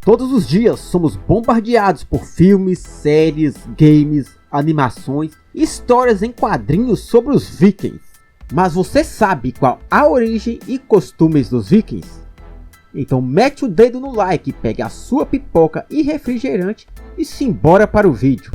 Todos os dias somos bombardeados por filmes, séries, games, animações, histórias em quadrinhos sobre os vikings. Mas você sabe qual a origem e costumes dos vikings? Então mete o dedo no like, pegue a sua pipoca e refrigerante e simbora para o vídeo.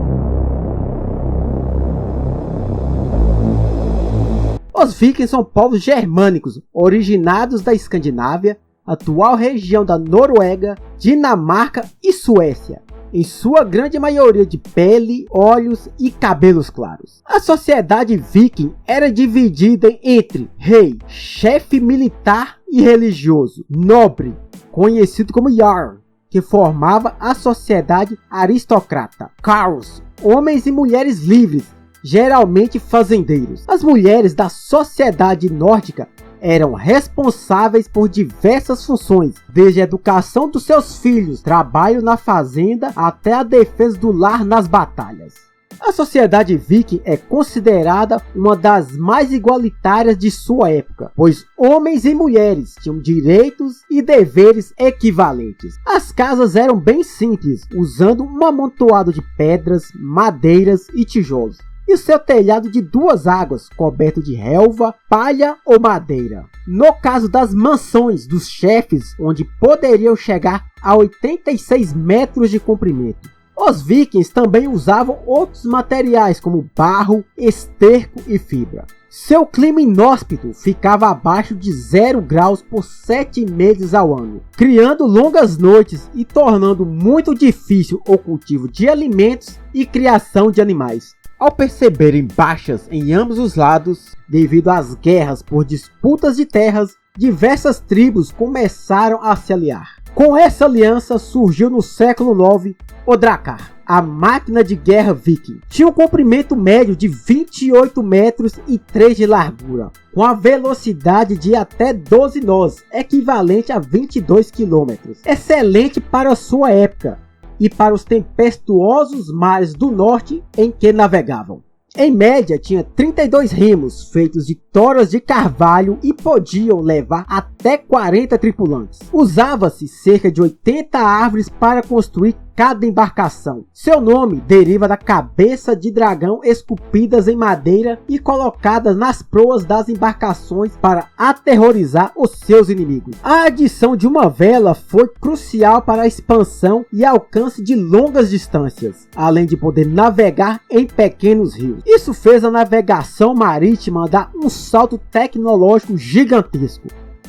Os vikings são povos germânicos originados da Escandinávia, atual região da Noruega, Dinamarca e Suécia, em sua grande maioria de pele, olhos e cabelos claros. A sociedade viking era dividida entre rei, chefe militar e religioso, nobre, conhecido como Jarl, que formava a sociedade aristocrata, carls, homens e mulheres livres, geralmente fazendeiros. As mulheres da sociedade nórdica eram responsáveis por diversas funções, desde a educação dos seus filhos, trabalho na fazenda, até a defesa do lar nas batalhas. A sociedade viking é considerada uma das mais igualitárias de sua época, pois homens e mulheres tinham direitos e deveres equivalentes. As casas eram bem simples, usando um amontoado de pedras, madeiras e tijolos, e seu telhado de duas águas, coberto de relva, palha ou madeira. No caso das mansões dos chefes, onde poderiam chegar a 86 metros de comprimento. Os vikings também usavam outros materiais como barro, esterco e fibra. Seu clima inóspito ficava abaixo de 0 graus por 7 meses ao ano, criando longas noites e tornando muito difícil o cultivo de alimentos e criação de animais. Ao perceberem baixas em ambos os lados, devido às guerras por disputas de terras, diversas tribos começaram a se aliar. Com essa aliança surgiu no século IX o Drakkar, a máquina de guerra viking. Tinha um comprimento médio de 28 metros e 3 de largura, com a velocidade de até 12 nós, equivalente a 22 km. Excelente para sua época e para os tempestuosos mares do norte em que navegavam. Em média, tinha 32 remos feitos de toras de carvalho e podiam levar até 40 tripulantes. Usava-se cerca de 80 árvores para construir cada embarcação. Seu nome deriva da cabeça de dragão esculpidas em madeira e colocadas nas proas das embarcações para aterrorizar os seus inimigos. A adição de uma vela foi crucial para a expansão e alcance de longas distâncias, além de poder navegar em pequenos rios. Isso fez a navegação marítima dar um salto tecnológico gigantesco,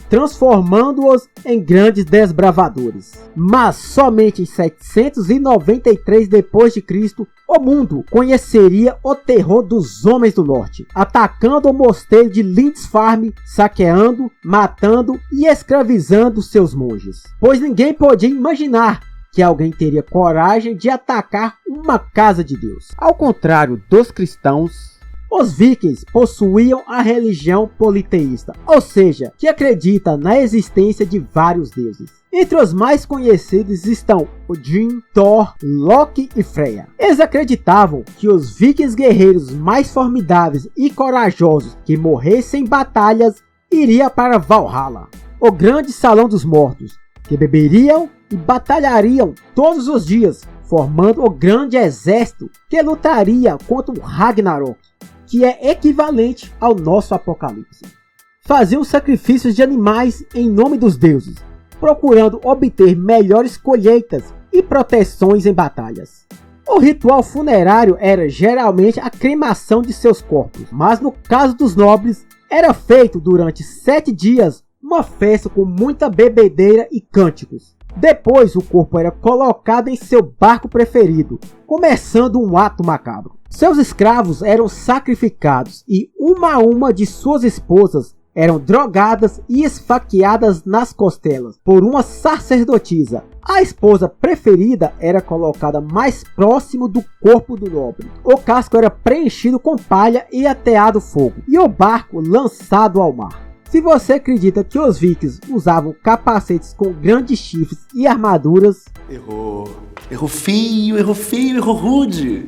transformando-os em grandes desbravadores. Mas somente em 793 d.C., o mundo conheceria o terror dos homens do norte, atacando o mosteiro de Lindisfarne, saqueando, matando e escravizando seus monges. Pois ninguém podia imaginar que alguém teria coragem de atacar uma casa de Deus. Ao contrário dos cristãos, os vikings possuíam a religião politeísta, ou seja, que acredita na existência de vários deuses. Entre os mais conhecidos estão Odin, Thor, Loki e Freya. Eles acreditavam que os vikings guerreiros mais formidáveis e corajosos que morressem em batalhas iriam para Valhalla, o grande salão dos mortos, que beberiam e batalhariam todos os dias, formando o grande exército que lutaria contra o Ragnarok, que é equivalente ao nosso apocalipse. Faziam sacrifícios de animais em nome dos deuses, procurando obter melhores colheitas e proteções em batalhas. O ritual funerário era geralmente a cremação de seus corpos, mas no caso dos nobres, era feito durante 7 dias uma festa com muita bebedeira e cânticos. Depois o corpo era colocado em seu barco preferido, começando um ato macabro. Seus escravos eram sacrificados e uma a uma de suas esposas eram drogadas e esfaqueadas nas costelas por uma sacerdotisa. A esposa preferida era colocada mais próximo do corpo do nobre. O casco era preenchido com palha e ateado fogo, e o barco lançado ao mar. Se você acredita que os vikings usavam capacetes com grandes chifres e armaduras, errou feio, errou rude.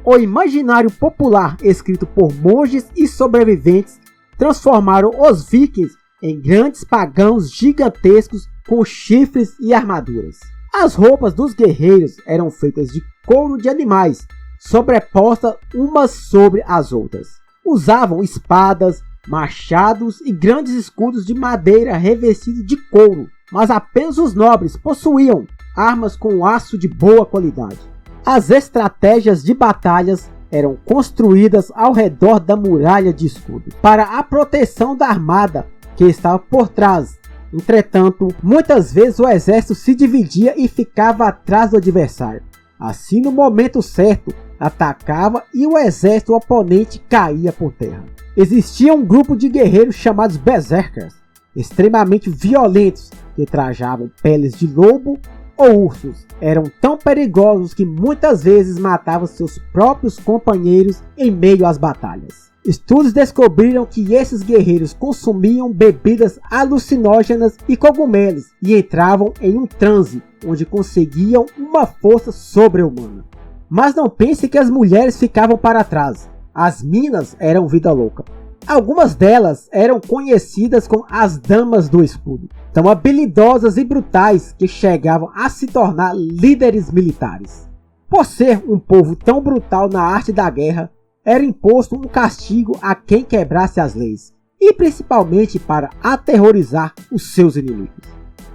O imaginário popular escrito por monges e sobreviventes transformaram os vikings em grandes pagãos gigantescos com chifres e armaduras. As roupas dos guerreiros eram feitas de couro de animais, sobrepostas umas sobre as outras. Usavam espadas, machados e grandes escudos de madeira revestidos de couro, mas apenas os nobres possuíam armas com aço de boa qualidade. As estratégias de batalhas eram construídas ao redor da muralha de escudo, para a proteção da armada que estava por trás. Entretanto, muitas vezes o exército se dividia e ficava atrás do adversário. Assim, no momento certo, atacava e o exército oponente caía por terra. Existia um grupo de guerreiros chamados Berserkers, extremamente violentos, que trajavam peles de lobo ou ursos. Eram tão perigosos que muitas vezes matavam seus próprios companheiros em meio às batalhas. Estudos descobriram que esses guerreiros consumiam bebidas alucinógenas e cogumelos e entravam em um transe onde conseguiam uma força sobre-humana. Mas não pense que as mulheres ficavam para trás. As minas eram vida louca. Algumas delas eram conhecidas como as Damas do Escudo, tão habilidosas e brutais que chegavam a se tornar líderes militares. Por ser um povo tão brutal na arte da guerra, era imposto um castigo a quem quebrasse as leis, e principalmente para aterrorizar os seus inimigos.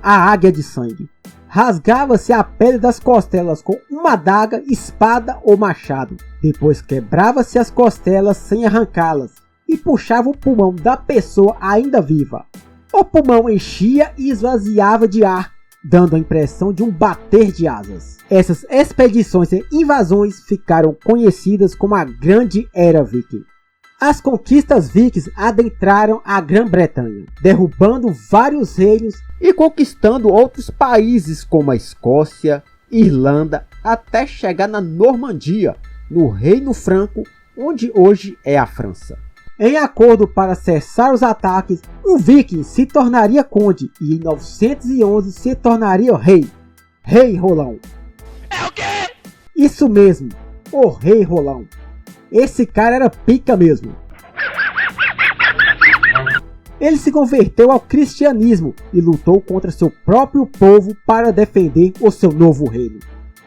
A águia de sangue. Rasgava-se a pele das costelas com uma adaga, espada ou machado. Depois quebrava-se as costelas sem arrancá-las e puxava o pulmão da pessoa ainda viva. O pulmão enchia e esvaziava de ar, dando a impressão de um bater de asas. Essas expedições e invasões ficaram conhecidas como a Grande Era Viking. As conquistas vikings adentraram a Grã-Bretanha, derrubando vários reinos e conquistando outros países como a Escócia, Irlanda, até chegar na Normandia, no Reino Franco, onde hoje é a França. Em acordo para cessar os ataques, um viking se tornaria conde e em 911 se tornaria rei. Rei Rolão. É o quê? Isso mesmo, o Rei Rolão. Esse cara era pica mesmo. Ele se converteu ao cristianismo e lutou contra seu próprio povo para defender o seu novo reino.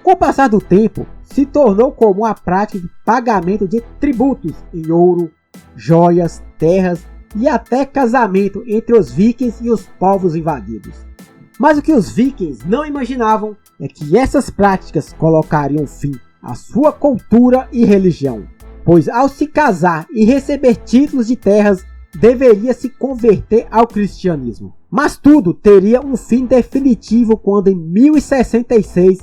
Com o passar do tempo, se tornou comum a prática de pagamento de tributos em ouro, joias, terras e até casamento entre os vikings e os povos invadidos. Mas o que os vikings não imaginavam é que essas práticas colocariam fim à sua cultura e religião, pois ao se casar e receber títulos de terras, deveria se converter ao cristianismo. Mas tudo teria um fim definitivo quando em 1066,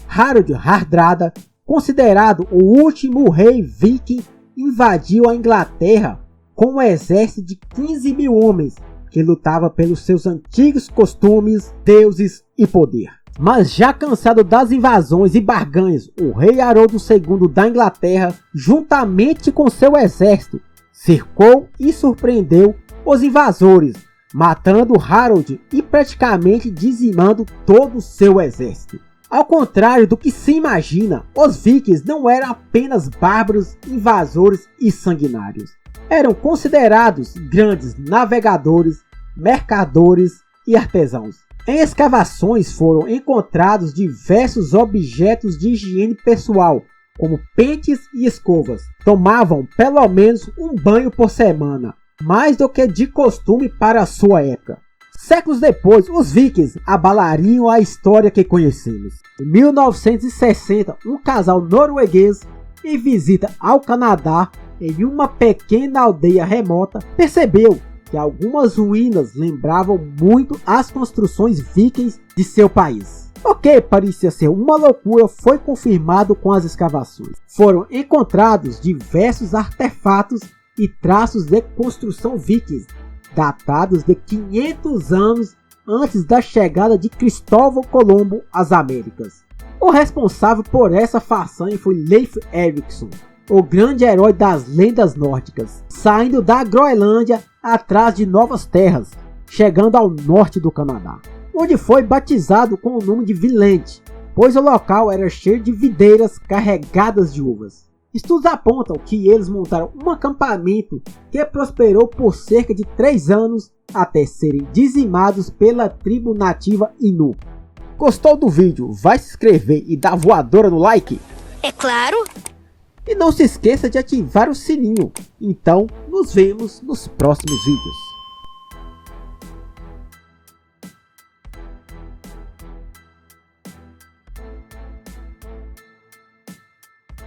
Harald Hardrada, considerado o último rei viking, invadiu a Inglaterra com um exército de 15 mil homens que lutava pelos seus antigos costumes, deuses e poder. Mas já cansado das invasões e barganhas, o rei Haroldo II da Inglaterra, juntamente com seu exército, cercou e surpreendeu os invasores, matando Harold e praticamente dizimando todo o seu exército. Ao contrário do que se imagina, os vikings não eram apenas bárbaros, invasores e sanguinários. Eram considerados grandes navegadores, mercadores e artesãos. Em escavações foram encontrados diversos objetos de higiene pessoal, como pentes e escovas. Tomavam pelo menos um banho por semana, mais do que de costume para a sua época. Séculos depois, os vikings abalariam a história que conhecemos. Em 1960, um casal norueguês, em visita ao Canadá, em uma pequena aldeia remota, percebeu que algumas ruínas lembravam muito as construções vikings de seu país. O que parecia ser uma loucura foi confirmado com as escavações. Foram encontrados diversos artefatos e traços de construção vikings, datados de 500 anos antes da chegada de Cristóvão Colombo às Américas. O responsável por essa façanha foi Leif Erikson, o grande herói das lendas nórdicas, saindo da Groenlândia atrás de novas terras, chegando ao norte do Canadá, onde foi batizado com o nome de Vinland, pois o local era cheio de videiras carregadas de uvas. Estudos apontam que eles montaram um acampamento que prosperou por cerca de 3 anos até serem dizimados pela tribo nativa Innu. Gostou do vídeo? Vai se inscrever e dar voadora no like? É claro! E não se esqueça de ativar o sininho. Então, nos vemos nos próximos vídeos.